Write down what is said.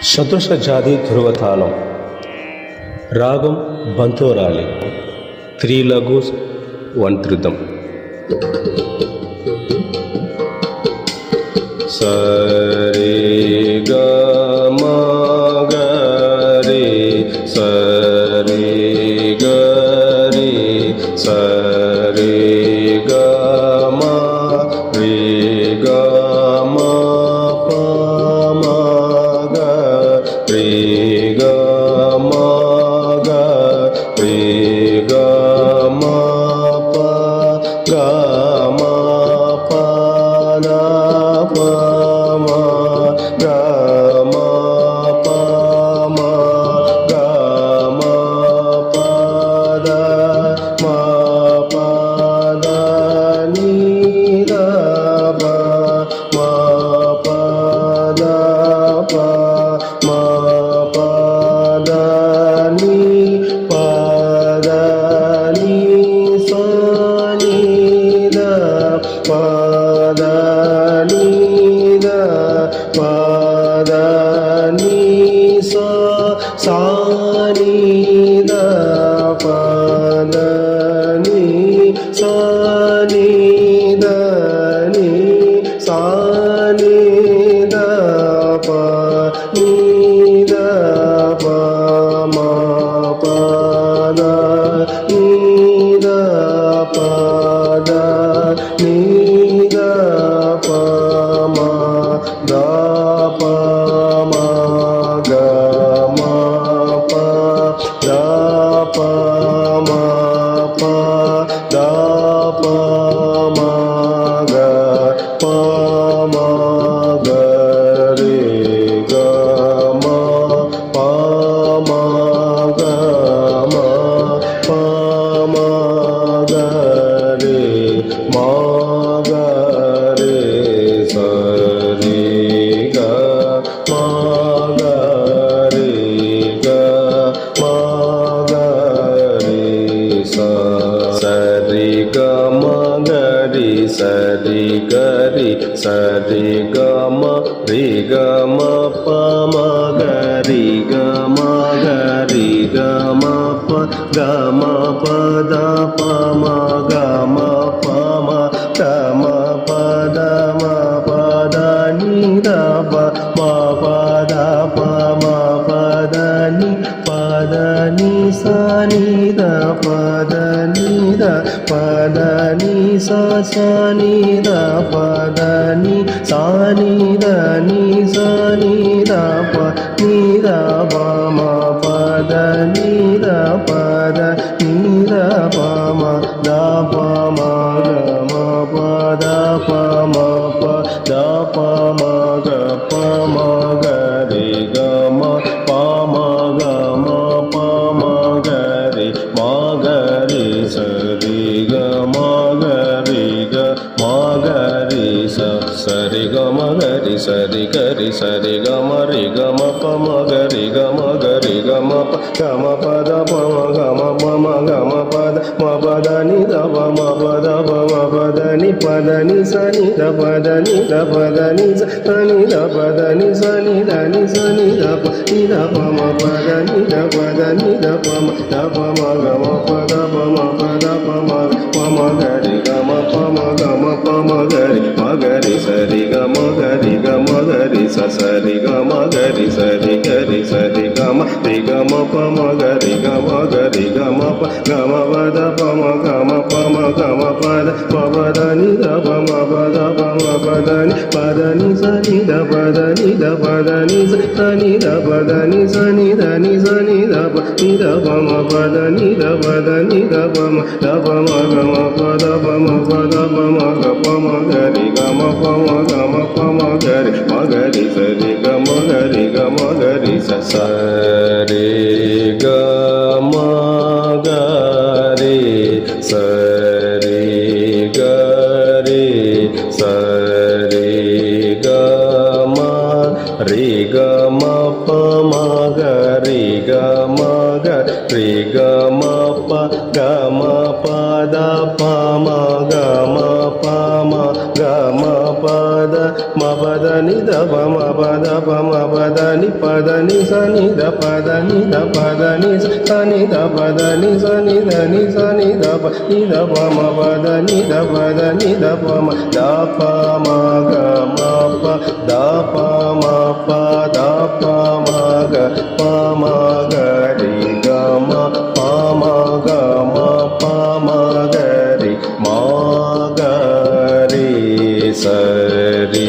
சதுஷ ஜாதி துருவதாளம். ராகம் பந்தோராளி. 3 லகுஸ் 1 திருதம். சரி க ம க ரே சரி க ரே சரி க ம ரே க ம ப ம க ரே க ம க ரே க ம ப க ம ப த ப ம க ம ப ம க ம ப த ம ப த நீ த ப ம ப த ப ம ப த நீ ப த நீ ச நீ த ப த நீ த ப த நீ ச சா நீ த ப த நீ ச நீ த நீ சா நீ த ப நீ த ப ம ப த நீ த ப த நீ த ப ம த ப ம க ம ப த ப ம ப த ப ம க ப ம க ரே க ம ப ம க ம ப ம க ரே ம க ரே ச ரே க ம க ரே க ம க ரே ச சரி க ம க ரே சரி க ரே சரி க ம ரே க ம ப ம க ரே க ம க ரே க ம ப க ம ப த ப ம க ம ப ம க ம ப த ம ப த நீ த ப ம ப த ப ம ப த நீ ப த நீ ச நீ த ப த நீ த ப த நீ ச ச நீ த ப த நீ சா நீ த நீ ச நீ த ப நீ த ப ம ப த நீ த ப த நீ த ப ம த ப ம க ம ப த ப ம ப த ப ம க ப ம க ரே க ம ப ம க ம ப ம க ரே ம க ரே ச ரே க ம க ரே க ம க ரே ச ச ரே க ம க ரே ச ரே க ரே ச ரே க ம ரே க ம ப ம க ரே க ம க ரே க ம ப க ம ப த ப ம க ம ப ம க ம ப த ம ப த நீ த ப ம ப த ப ம ப த நீ ப த நீ ச நீ த ப த நீ த ப த நீ ச த நீ த ப த நீ ச நீ த நீ ச நீ த ப நீ த ப ம ப த நீ த ப த நீ த ப ம த ப ம க ம ப த ப ம ப த ப ம ப ம க ரே க ம ப ம க ம ப ம க ரே ம க ரே ச ரே க ம க ரே க ம க ரே ச ச ரே க ம க ரே ச ரே க ரே ச ரே க ம ரே க ம ப ம க ரே க ம க ரே க ம ப க ம ப த ப ம க ம ப ம க ம ப த ப ப த நீ த ப ம ப த ப ம ப த நீ ப த நீ ச நீ த ப த நீ த ப த நீ ச த நீ த ப த நீ ச நீ த நீ ச நீ த ப நீ த ப ம ப த நீ த ப த நீ த ப ம த ப ம க ம ப த ப ம ப த ப ம க ப ம க ரே க ம ப ம க ம ப ம க ரே ம க ரே ச ரே க ம க ரே க ம க ரே ச ச ரே க ம க ரே ச ரே க ரே ச ரே க ம ரே க ம ப ம க ரே க ம க ரே க ம ப க ம ப த ப ம க ம ப ம க ம ப த மபத நித பமபத பமபத நிபத நிசனித பத நித பத நிச சனித பத நிசனித நிசனித நித பமபத நித பத நித பம தப மக மப தப மப தப மக பமக ரி கம பமக மபமக ரி மக ரி சரி